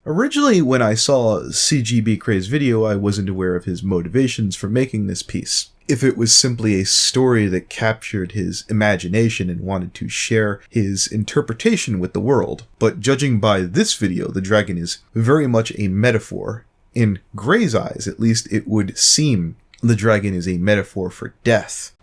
Originally, when I saw CGP Grey's video, I wasn't aware of his motivations for making this piece. If it was simply a story that captured his imagination and wanted to share his interpretation with the world. But judging by this video, the dragon is very much a metaphor. In Grey's eyes, at least, it would seem the dragon is a metaphor for death.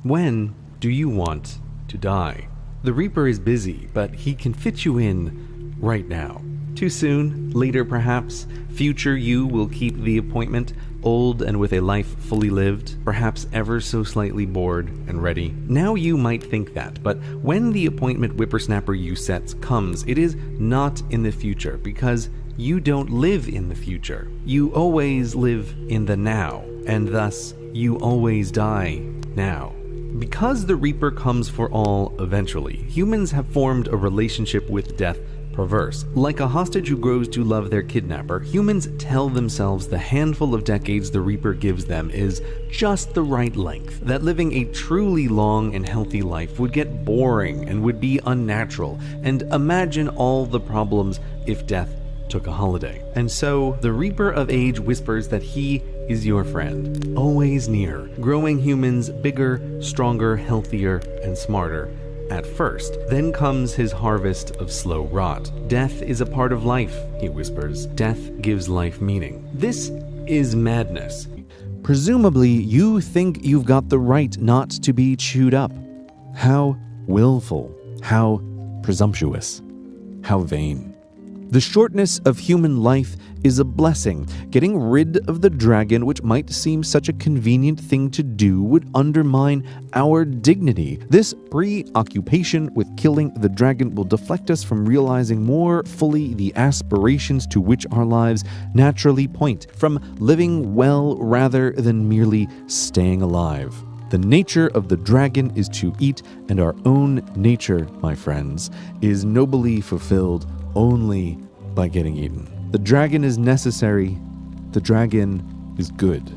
When do you want to die? The Reaper is busy, but he can fit you in right now. Too soon, later perhaps, future you will keep the appointment, old and with a life fully lived, perhaps ever so slightly bored and ready. Now you might think that, but when the appointment whippersnapper you sets comes, it is not in the future, because you don't live in the future. You always live in the now, and thus you always die now. Because the Reaper comes for all eventually, humans have formed a relationship with death perverse. Like a hostage who grows to love their kidnapper, humans tell themselves the handful of decades the Reaper gives them is just the right length, that living a truly long and healthy life would get boring and would be unnatural, and imagine all the problems if death took a holiday. And so, the Reaper of Age whispers that he is your friend, always near, growing humans bigger, stronger, healthier, and smarter. At first, then comes his harvest of slow rot. Death is a part of life, he whispers. Death gives life meaning. This is madness. Presumably, you think you've got the right not to be chewed up. How willful, how presumptuous, how vain. The shortness of human life is a blessing. Getting rid of the dragon, which might seem such a convenient thing to do, would undermine our dignity. This preoccupation with killing the dragon will deflect us from realizing more fully the aspirations to which our lives naturally point, from living well rather than merely staying alive. The nature of the dragon is to eat, and our own nature, my friends, is nobly fulfilled only by getting eaten. The dragon is necessary. The dragon is good.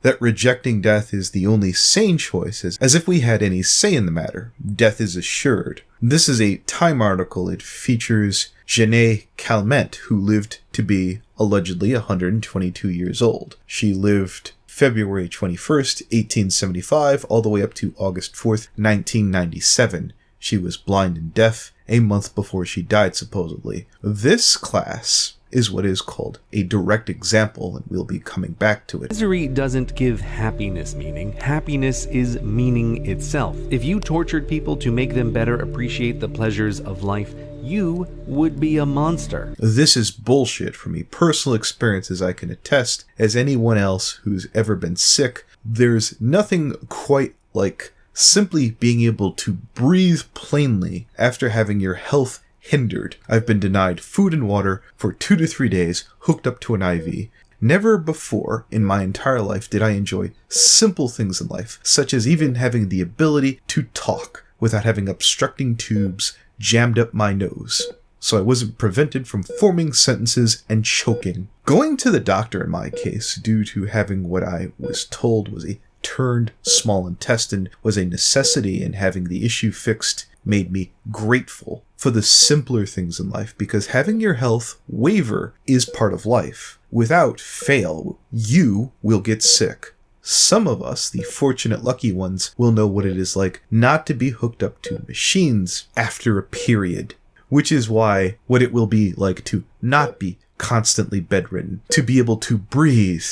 That rejecting death is the only sane choice, as if we had any say in the matter. Death is assured. This is a Time article. It features Jeanne Calment, who lived to be allegedly 122 years old. She lived February 21st, 1875, all the way up to August 4th, 1997. She was blind and deaf a month before she died, supposedly. This class is what is called a direct example, and we'll be coming back to it. Misery doesn't give happiness meaning. Happiness is meaning itself. If you tortured people to make them better appreciate the pleasures of life, you would be a monster. This is bullshit. From a personal experience, as I can attest, as anyone else who's ever been sick, there's nothing quite like simply being able to breathe plainly after having your health hindered. I've been denied food and water for 2 to 3 days, hooked up to an IV. Never before in my entire life did I enjoy simple things in life, such as even having the ability to talk without having obstructing tubes jammed up my nose, so I wasn't prevented from forming sentences and choking. Going to the doctor in my case, due to having what I was told was a turned small intestine, was a necessity, and having the issue fixed made me grateful for the simpler things in life, because having your health waver is part of life. Without fail, you will get sick. Some of us, the fortunate lucky ones, will know what it is like not to be hooked up to machines after a period, which is why what it will be like to not be constantly bedridden, to be able to breathe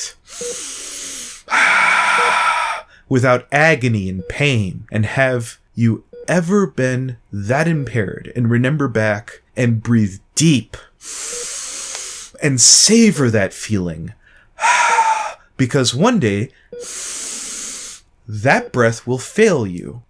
without agony and pain. And have you ever been that impaired and remember back and breathe deep and savor that feeling? Because one day that breath will fail you,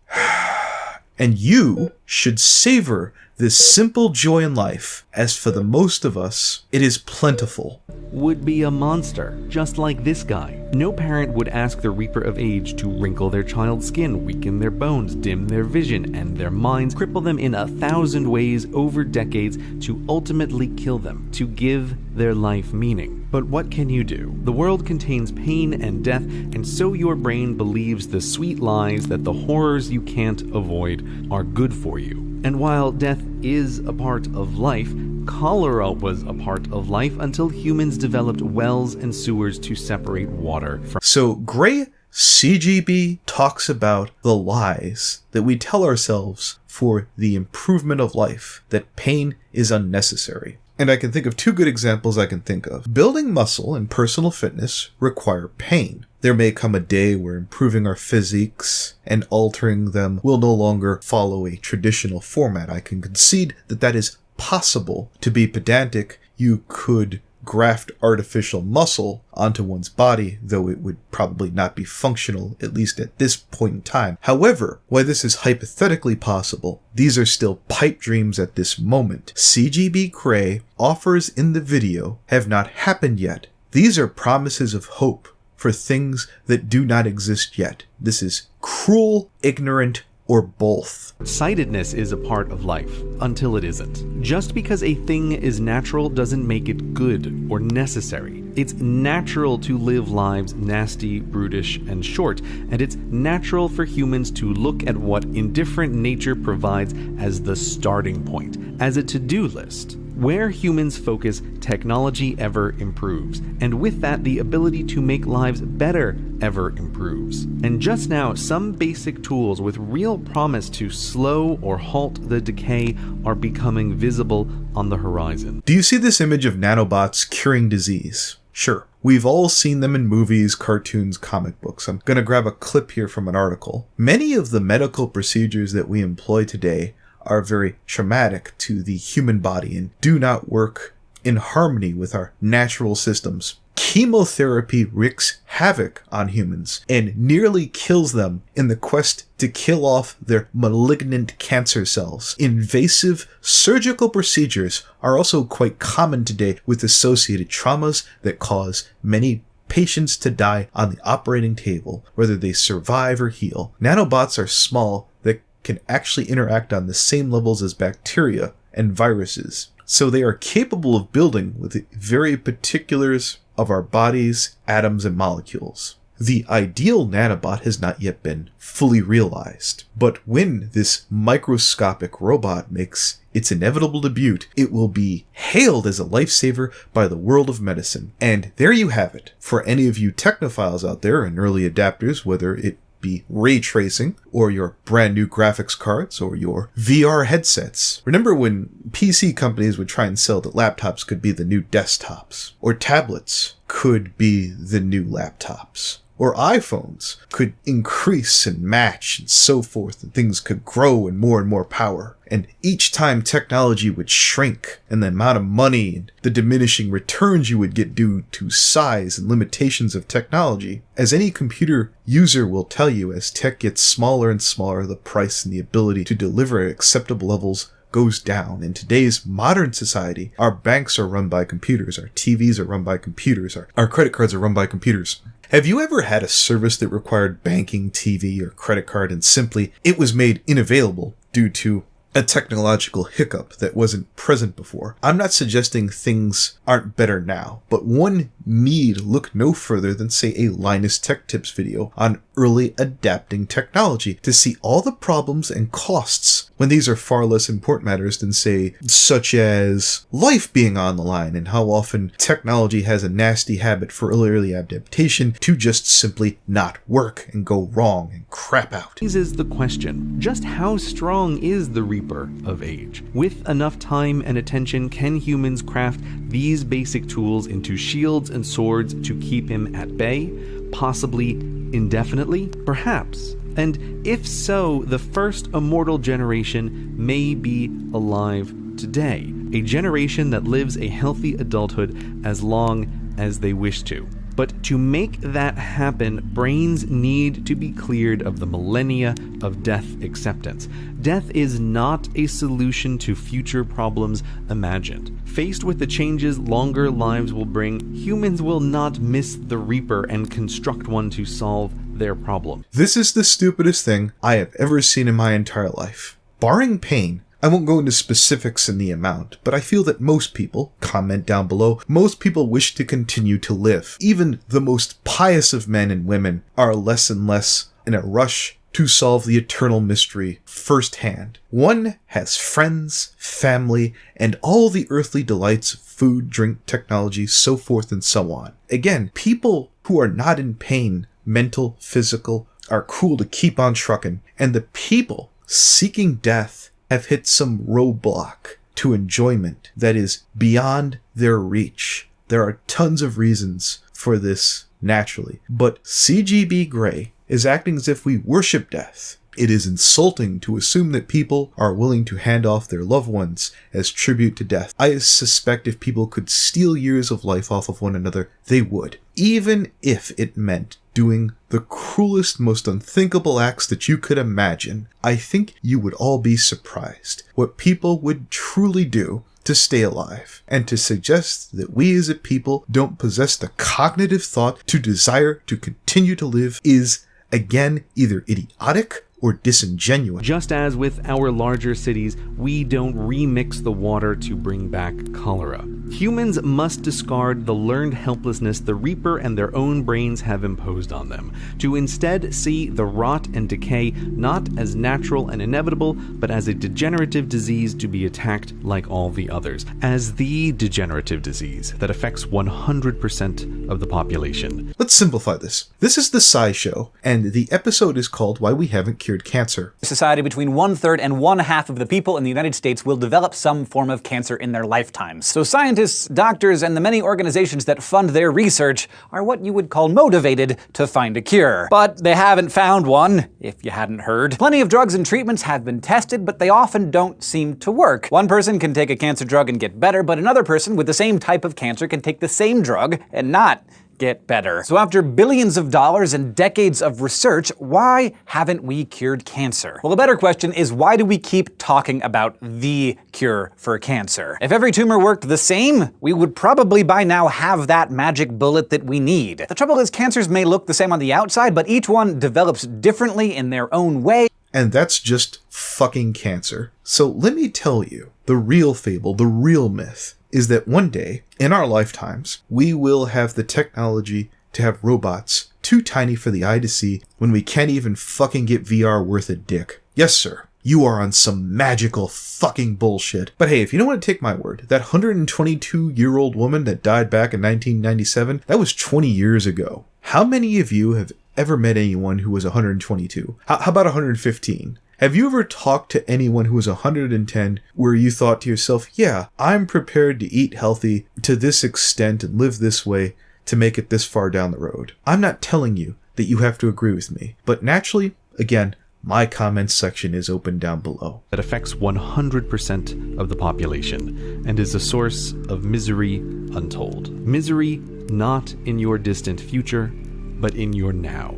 and you should savor this simple joy in life, as for the most of us, it is plentiful. Would be a monster, just like this guy. No parent would ask the Reaper of Age to wrinkle their child's skin, weaken their bones, dim their vision and their minds, cripple them in 1,000 ways over decades to ultimately kill them, to give their life meaning. But what can you do? The world contains pain and death, and so your brain believes the sweet lies that the horrors you can't avoid are good for you. And while death is a part of life, cholera was a part of life until humans developed wells and sewers to separate water from. So Grey CGP talks about the lies that we tell ourselves for the improvement of life, that pain is unnecessary. And I can think of two good examples I can think of. Building muscle and personal fitness require pain. There may come a day where improving our physiques and altering them will no longer follow a traditional format. I can concede that that is possible. To be pedantic, you could graft artificial muscle onto one's body, though it would probably not be functional, at least at this point in time. However, while this is hypothetically possible, these are still pipe dreams at this moment. CGP Grey offers in the video have not happened yet. These are promises of hope for things that do not exist yet. This is cruel, ignorant, or both. Sightedness is a part of life, until it isn't. Just because a thing is natural doesn't make it good or necessary. It's natural to live lives nasty, brutish, and short, and it's natural for humans to look at what indifferent nature provides as the starting point, as a to-do list. Where humans focus, technology ever improves, and with that, the ability to make lives better ever improves. And just now, some basic tools with real promise to slow or halt the decay are becoming visible on the horizon. Do you see this image of nanobots curing disease? Sure. We've all seen them in movies, cartoons, comic books. I'm going to grab a clip here from an article. Many of the medical procedures that we employ today are very traumatic to the human body and do not work in harmony with our natural systems. Chemotherapy wreaks havoc on humans and nearly kills them in the quest to kill off their malignant cancer cells. Invasive surgical procedures are also quite common today, with associated traumas that cause many patients to die on the operating table, whether they survive or heal. Nanobots are small that can actually interact on the same levels as bacteria and viruses. So they are capable of building with the very particulars of our bodies, atoms, and molecules. The ideal nanobot has not yet been fully realized, but when this microscopic robot makes its inevitable debut, it will be hailed as a lifesaver by the world of medicine. And there you have it. For any of you technophiles out there and early adapters, whether it be ray tracing, or your brand new graphics cards, or your VR headsets. Remember when PC companies would try and sell that laptops could be the new desktops, or tablets could be the new laptops, or iPhones could increase and match and so forth, and things could grow in more and more power. And each time technology would shrink, and the amount of money and the diminishing returns you would get due to size and limitations of technology. As any computer user will tell you, as tech gets smaller and smaller, the price and the ability to deliver at acceptable levels goes down. In today's modern society, our banks are run by computers, our TVs are run by computers, our credit cards are run by computers. Have you ever had a service that required banking, TV, or credit card, and simply it was made unavailable due to a technological hiccup that wasn't present before? I'm not suggesting things aren't better now, but one need look no further than, say, a Linus Tech Tips video on early adapting technology to see all the problems and costs when these are far less important matters than, say, such as life being on the line, and how often technology has a nasty habit for early adaptation to just simply not work and go wrong and crap out. This is the question. Just how strong is the Reaper of Age? With enough time and attention, can humans craft these basic tools into shields and swords to keep him at bay? Possibly indefinitely? Perhaps. And if so, the first immortal generation may be alive today. A generation that lives a healthy adulthood as long as they wish to. But to make that happen, brains need to be cleared of the millennia of death acceptance. Death is not a solution to future problems imagined. Faced with the changes longer lives will bring, humans will not miss the Reaper and construct one to solve their problem. This is the stupidest thing I have ever seen in my entire life. Barring pain, I won't go into specifics in the amount, but I feel that most people, comment down below, most people wish to continue to live. Even the most pious of men and women are less and less in a rush to solve the eternal mystery firsthand. One has friends, family, and all the earthly delights of food, drink, technology, so forth and so on. Again, people who are not in pain, mental, physical, are cool to keep on trucking, and the people seeking death have hit some roadblock to enjoyment that is beyond their reach. There are tons of reasons for this naturally, but CGP Grey is acting as if we worship death. It is insulting to assume that people are willing to hand off their loved ones as tribute to death. I suspect if people could steal years of life off of one another, they would. Even if it meant doing the cruelest, most unthinkable acts that you could imagine, I think you would all be surprised what people would truly do to stay alive. And to suggest that we as a people don't possess the cognitive thought to desire to continue to live is, again, either idiotic or disingenuous. Just as with our larger cities, we don't remix the water to bring back cholera. Humans must discard the learned helplessness the Reaper and their own brains have imposed on them, to instead see the rot and decay not as natural and inevitable, but as a degenerative disease to be attacked like all the others, as the degenerative disease that affects 100% of the population. Let's simplify this. This is the SciShow, and the episode is called Why We Haven't Cured Cancer. Society, between 1/3 and 1/2 of the people in the United States will develop some form of cancer in their lifetimes. So scientists, doctors, and the many organizations that fund their research are what you would call motivated to find a cure. But they haven't found one, if you hadn't heard. Plenty of drugs and treatments have been tested, but they often don't seem to work. One person can take a cancer drug and get better, but another person with the same type of cancer can take the same drug and not get better. So after billions of dollars and decades of research, why haven't we cured cancer? Well, the better question is, why do we keep talking about the cure for cancer? If every tumor worked the same, we would probably by now have that magic bullet that we need. The trouble is, cancers may look the same on the outside, but each one develops differently in their own way. And that's just fucking cancer. So let me tell you, the real fable, the real myth, is that one day, in our lifetimes, we will have the technology to have robots too tiny for the eye to see when we can't even fucking get VR worth a dick. Yes, sir. You are on some magical fucking bullshit. But hey, if you don't want to take my word, that 122-year-old woman that died back in 1997, that was 20 years ago. How many of you have ever met anyone who was 122? How about 115? Have you ever talked to anyone who was 110 where you thought to yourself, yeah, I'm prepared to eat healthy to this extent and live this way to make it this far down the road? I'm not telling you that you have to agree with me, but naturally, again, my comments section is open down below. That affects 100% of the population and is a source of misery untold. Misery not in your distant future, but in your now.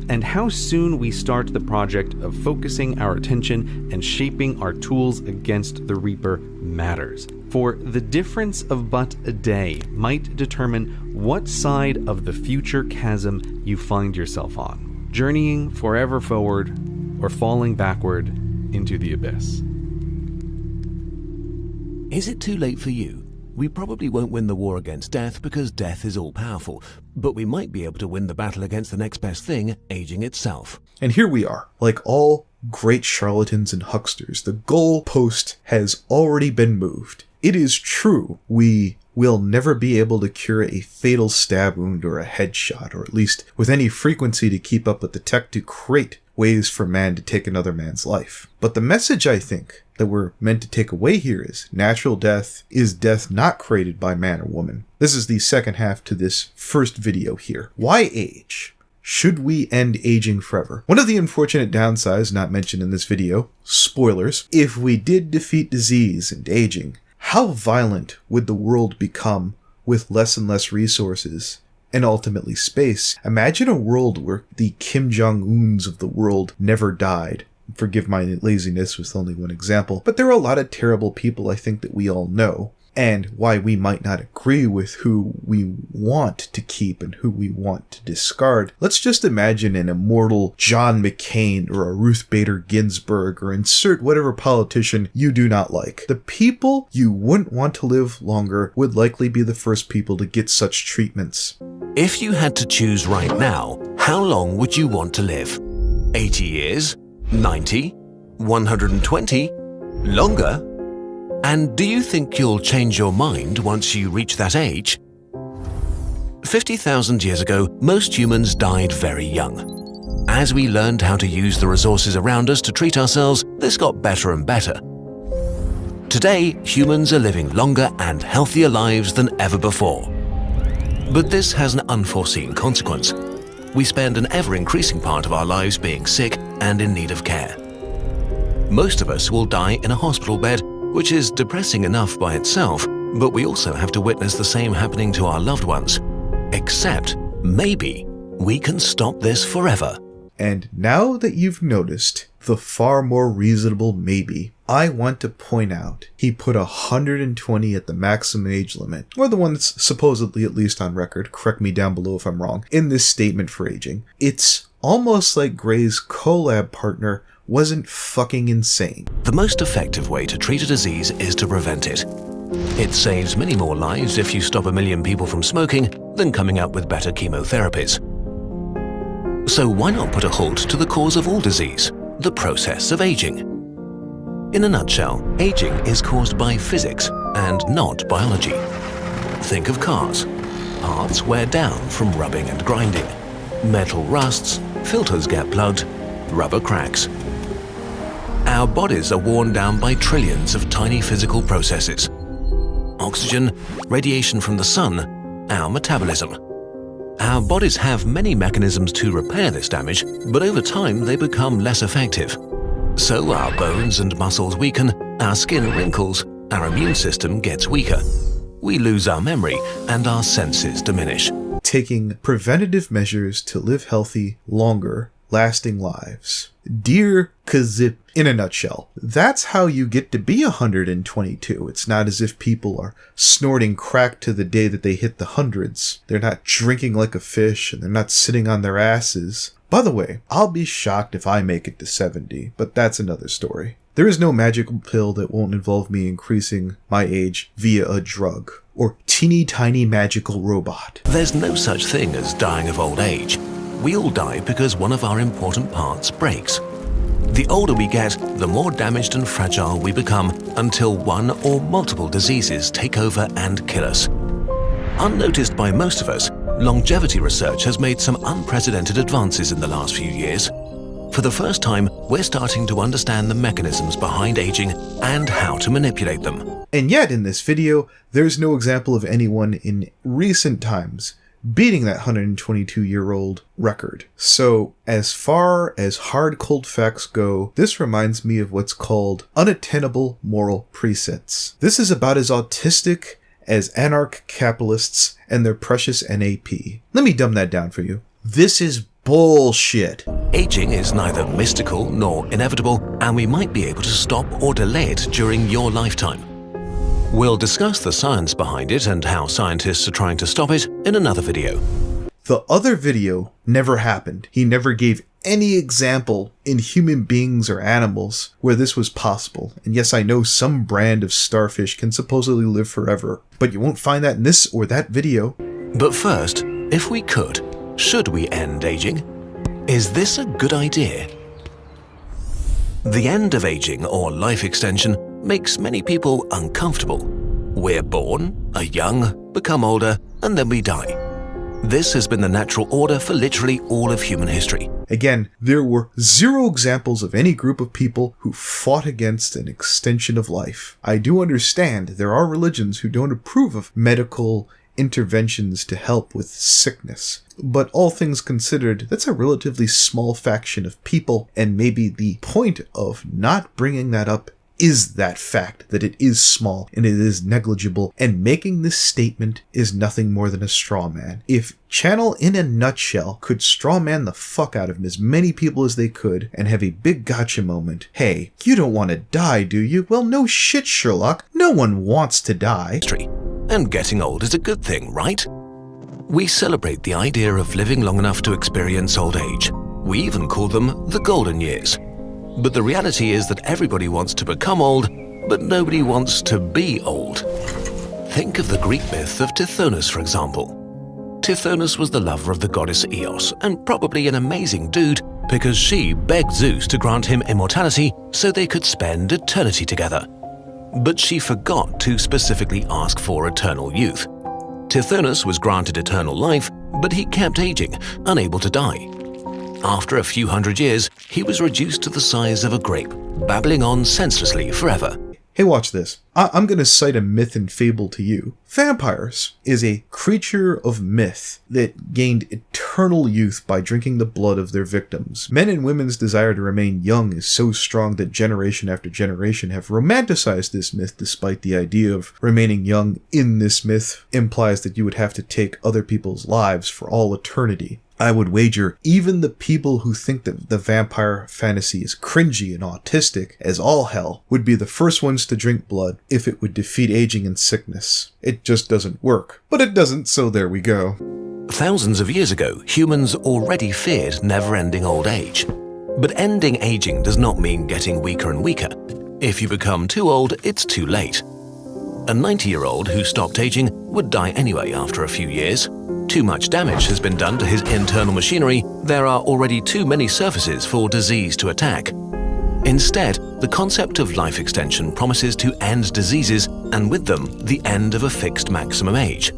And how soon we start the project of focusing our attention and shaping our tools against the Reaper matters. For the difference of but a day might determine what side of the future chasm you find yourself on, journeying forever forward or falling backward into the abyss. Is it too late for you? We probably won't win the war against death because death is all-powerful, but we might be able to win the battle against the next best thing, aging itself. And here we are, like all great charlatans and hucksters. The goalpost has already been moved. It is true, we will never be able to cure a fatal stab wound or a headshot, or at least with any frequency to keep up with the tech to create ways for man to take another man's life. But the message, I think, that we're meant to take away here is natural death is death not created by man or woman. This is the second half to this first video here. Why age? Should we end aging forever? One of the unfortunate downsides not mentioned in this video, spoilers, if we did defeat disease and aging, how violent would the world become with less and less resources and ultimately space? Imagine a world where the Kim Jong-uns of the world never died. Forgive my laziness with only one example, but there are a lot of terrible people I think that we all know, and why we might not agree with who we want to keep and who we want to discard. Let's just imagine an immortal John McCain or a Ruth Bader Ginsburg, or insert whatever politician you do not like. The people you wouldn't want to live longer would likely be the first people to get such treatments. If you had to choose right now, how long would you want to live? 80 years? 90? 120? Longer? And do you think you'll change your mind once you reach that age? 50,000 years ago, most humans died very young. As we learned how to use the resources around us to treat ourselves, this got better and better. Today, humans are living longer and healthier lives than ever before. But this has an unforeseen consequence. We spend an ever-increasing part of our lives being sick and in need of care. Most of us will die in a hospital bed, which is depressing enough by itself, but we also have to witness the same happening to our loved ones. Except, maybe, we can stop this forever. And now that you've noticed the far more reasonable maybe, I want to point out he put 120 at the maximum age limit, or the one that's supposedly at least on record, correct me down below if I'm wrong, in this statement for aging. It's almost like Grey's collab partner wasn't fucking insane. The most effective way to treat a disease is to prevent it. It saves many more lives if you stop 1 million people from smoking than coming up with better chemotherapies. So why not put a halt to the cause of all disease, the process of aging? In a nutshell, aging is caused by physics and not biology. Think of cars. Parts wear down from rubbing and grinding. Metal rusts, filters get plugged, rubber cracks. Our bodies are worn down by trillions of tiny physical processes. Oxygen, radiation from the sun, our metabolism. Our bodies have many mechanisms to repair this damage, but over time they become less effective. So our bones and muscles weaken, our skin wrinkles, our immune system gets weaker. We lose our memory and our senses diminish. Taking preventative measures to live healthy, longer, lasting lives. Dear Kazip, in a nutshell, that's how you get to be 122. It's not as if people are snorting crack to the day that they hit the hundreds. They're not drinking like a fish, and they're not sitting on their asses. By the way, I'll be shocked if I make it to 70, but that's another story. There is no magical pill that won't involve me increasing my age via a drug, or teeny tiny magical robot. There's no such thing as dying of old age. We all die because one of our important parts breaks. The older we get, the more damaged and fragile we become until one or multiple diseases take over and kill us. Unnoticed by most of us, longevity research has made some unprecedented advances in the last few years. For the first time, we're starting to understand the mechanisms behind aging and how to manipulate them. And yet, in this video, there's no example of anyone in recent times beating that 122-year-old record. So, as far as hard cold facts go, this reminds me of what's called unattainable moral presets. This is about as autistic as anarch-capitalists and their precious NAP. Let me dumb that down for you. This is bullshit. Aging is neither mystical nor inevitable, and we might be able to stop or delay it during your lifetime. We'll discuss the science behind it and how scientists are trying to stop it in another video. The other video never happened. He never gave any example in human beings or animals where this was possible. And yes, I know some brand of starfish can supposedly live forever, but you won't find that in this or that video. But first, if we could, should we end aging? Is this a good idea? The end of aging or life extension makes many people uncomfortable. We're born, are young, become older, and then we die. This has been the natural order for literally all of human history. Again, there were zero examples of any group of people who fought against an extension of life. I do understand there are religions who don't approve of medical interventions to help with sickness. But all things considered, that's a relatively small faction of people, and maybe the point of not bringing that up is that fact that it is small and it is negligible, and making this statement is nothing more than a straw man. If Channel in a nutshell could straw man the fuck out of as many people as they could and have a big gotcha moment, hey, you don't want to die, do you? Well, no shit, Sherlock. No one wants to die. And getting old is a good thing, right? We celebrate the idea of living long enough to experience old age. We even call them the golden years. But the reality is that everybody wants to become old, but nobody wants to be old. Think of the Greek myth of Tithonus, for example. Tithonus was the lover of the goddess Eos, and probably an amazing dude, because she begged Zeus to grant him immortality so they could spend eternity together. But she forgot to specifically ask for eternal youth. Tithonus was granted eternal life, but he kept aging, unable to die. After a few hundred years, he was reduced to the size of a grape, babbling on senselessly forever. Hey, watch this. I'm going to cite a myth and fable to you. Vampires is a creature of myth that gained eternal youth by drinking the blood of their victims. Men and women's desire to remain young is so strong that generation after generation have romanticized this myth, despite the idea of remaining young in this myth implies that you would have to take other people's lives for all eternity. I would wager even the people who think that the vampire fantasy is cringy and autistic as all hell would be the first ones to drink blood if it would defeat aging and sickness. It just doesn't work. But it doesn't, so there we go. Thousands of years ago, humans already feared never-ending old age. But ending aging does not mean getting weaker and weaker. If you become too old, it's too late. A 90-year-old who stopped aging would die anyway after a few years. Too much damage has been done to his internal machinery. There are already too many surfaces for disease to attack. Instead, the concept of life extension promises to end diseases and with them, the end of a fixed maximum age.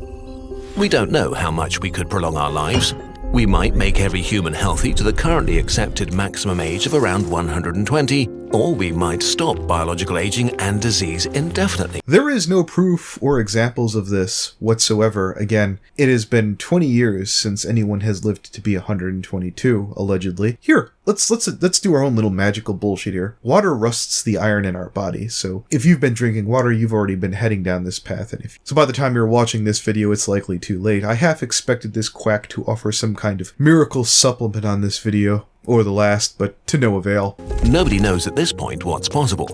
We don't know how much we could prolong our lives. We might make every human healthy to the currently accepted maximum age of around 120, or we might stop biological aging and disease indefinitely. There is no proof or examples of this whatsoever. Again, it has been 20 years since anyone has lived to be 122, allegedly. Here, let's do our own little magical bullshit here. Water rusts the iron in our body, so if you've been drinking water, you've already been heading down this path, and so by the time you're watching this video, it's likely too late. I half expected this quack to offer some kind of miracle supplement on this video, or the last, but to no avail. Nobody knows at this point what's possible.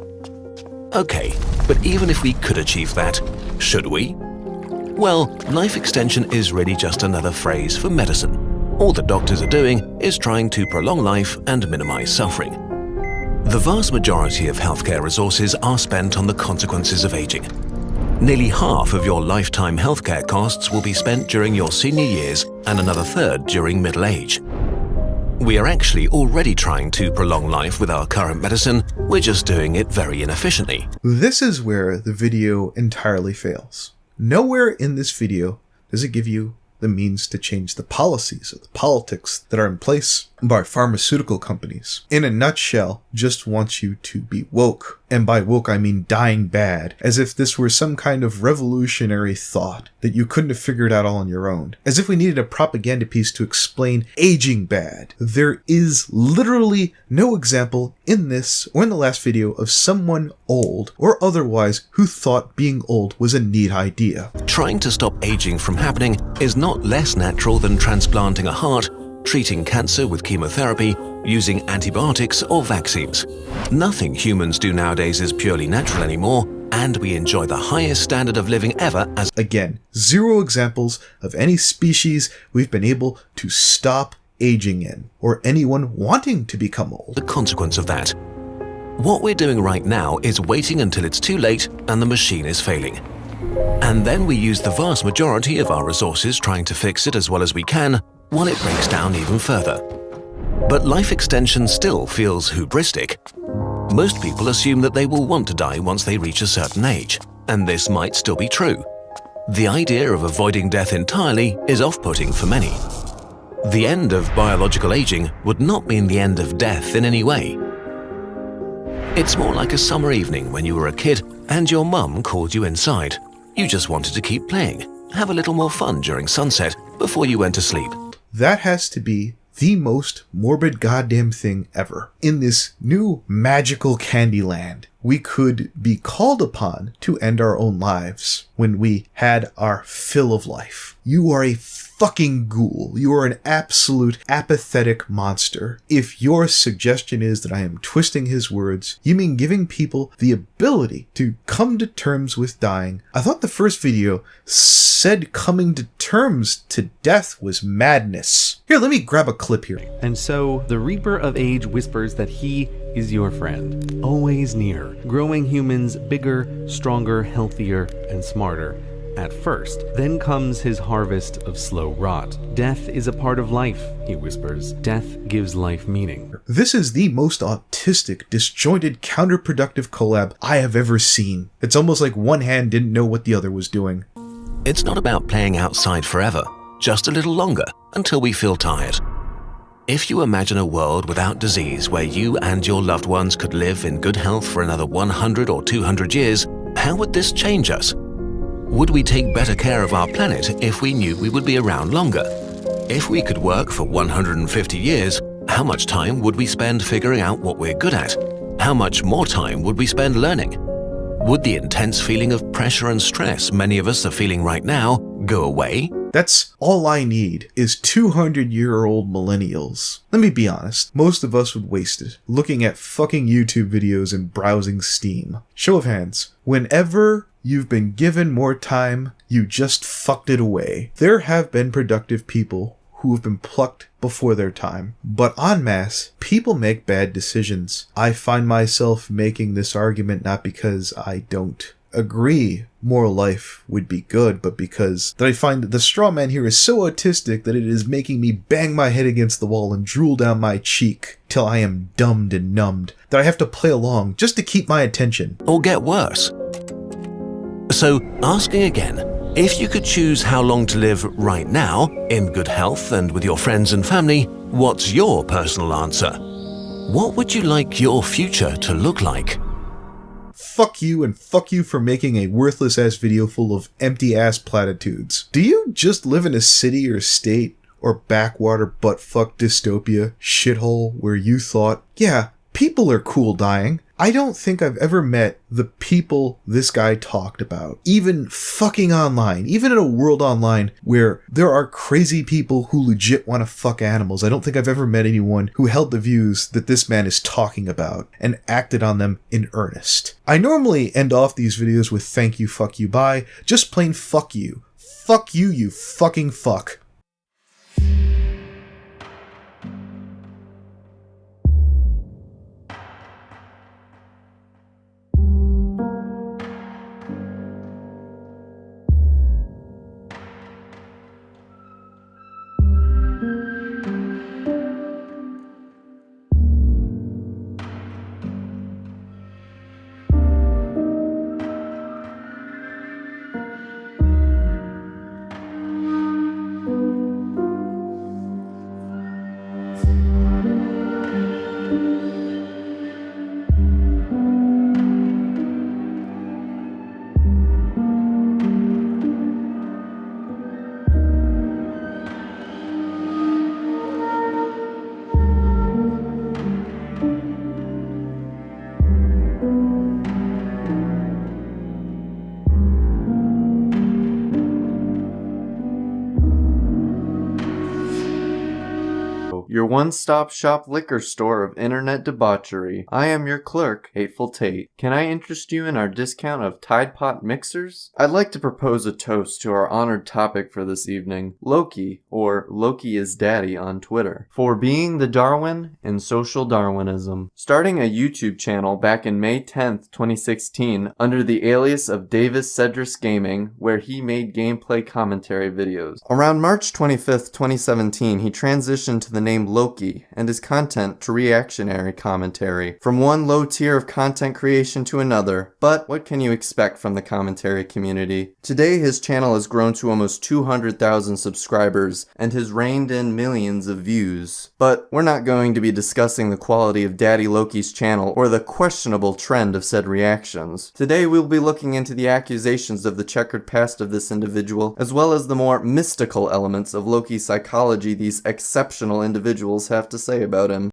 Okay, but even if we could achieve that, should we? Well, life extension is really just another phrase for medicine. All the doctors are doing is trying to prolong life and minimize suffering. The vast majority of healthcare resources are spent on the consequences of aging. Nearly half of your lifetime healthcare costs will be spent during your senior years and another third during middle age. We are actually already trying to prolong life with our current medicine, we're just doing it very inefficiently. This is where the video entirely fails. Nowhere in this video does it give you the means to change the policies or the politics that are in place by pharmaceutical companies. In a nutshell, just wants you to be woke. And by woke, I mean dying bad, as if this were some kind of revolutionary thought that you couldn't have figured out all on your own. As if we needed a propaganda piece to explain aging bad. There is literally no example in this or in the last video of someone old or otherwise who thought being old was a neat idea. Trying to stop aging from happening is not less natural than transplanting a heart, treating cancer with chemotherapy, using antibiotics or vaccines. Nothing humans do nowadays is purely natural anymore, and we enjoy the highest standard of living ever as— Again, zero examples of any species we've been able to stop aging in, or anyone wanting to become old. the consequence of that. What we're doing right now is waiting until it's too late and the machine is failing. And then we use the vast majority of our resources trying to fix it as well as we can, while it breaks down even further. But life extension still feels hubristic. Most people assume that they will want to die once they reach a certain age, and this might still be true. The idea of avoiding death entirely is off-putting for many. The end of biological aging would not mean the end of death in any way. It's more like a summer evening when you were a kid and your mum called you inside. You just wanted to keep playing, have a little more fun during sunset before you went to sleep. That has to be the most morbid goddamn thing ever. In this new magical candy land, we could be called upon to end our own lives when we had our fill of life. You are a fucking ghoul. You are an absolute apathetic monster. If your suggestion is that I am twisting his words, you mean giving people the ability to come to terms with dying. I thought the first video said coming to terms to death was madness. Here, let me grab a clip here. And so, the Reaper of Age whispers that he is your friend, always near, growing humans bigger, stronger, healthier, and smarter, at first. Then comes his harvest of slow rot. Death is a part of life, he whispers. Death gives life meaning. This is the most autistic, disjointed, counterproductive collab I have ever seen. It's almost like one hand didn't know what the other was doing. It's not about playing outside forever, just a little longer, until we feel tired. If you imagine a world without disease where you and your loved ones could live in good health for another 100 or 200 years, how would this change us? Would we take better care of our planet if we knew we would be around longer? If we could work for 150 years, how much time would we spend figuring out what we're good at? How much more time would we spend learning? Would the intense feeling of pressure and stress many of us are feeling right now go away? That's all I need is 200-year-old millennials. Let me be honest, most of us would waste it looking at fucking YouTube videos and browsing Steam. Show of hands, whenever you've been given more time, you just fucked it away. There have been productive people who have been plucked before their time. But en masse, people make bad decisions. I find myself making this argument not because I don't agree more life would be good, but because that I find that the straw man here is so autistic that it is making me bang my head against the wall and drool down my cheek till I am dumbed and numbed, that I have to play along just to keep my attention. Or get worse. So, asking again, if you could choose how long to live right now, in good health and with your friends and family, what's your personal answer? What would you like your future to look like? Fuck you, and fuck you for making a worthless-ass video full of empty-ass platitudes. Do you just live in a city or state or backwater butt-fuck dystopia shithole where you thought, yeah, people are cool dying? I don't think I've ever met the people this guy talked about, even fucking online, even in a world online where there are crazy people who legit want to fuck animals. I don't think I've ever met anyone who held the views that this man is talking about and acted on them in earnest. I normally end off these videos with thank you, fuck you, bye, just plain fuck you. Fuck you, you fucking fuck. Your one-stop shop liquor store of internet debauchery. I am your clerk, Hateful Tate. Can I interest you in our discount of Tide Pot mixers? I'd like to propose a toast to our honored topic for this evening, Lokey, or Lokey is Daddy on Twitter, for being the Darwin in social Darwinism. Starting a YouTube channel back in May 10th, 2016, under the alias of Davis Cedrus Gaming, where he made gameplay commentary videos. Around March 25th, 2017, he transitioned to the name Lokey and his content to reactionary commentary, from one low tier of content creation to another, but what can you expect from the commentary community? Today his channel has grown to almost 200,000 subscribers and has reined in millions of views. But we're not going to be discussing the quality of Daddy Lokey's channel or the questionable trend of said reactions. Today we'll be looking into the accusations of the checkered past of this individual, as well as the more mystical elements of Lokey's psychology these exceptional individuals have to say about him.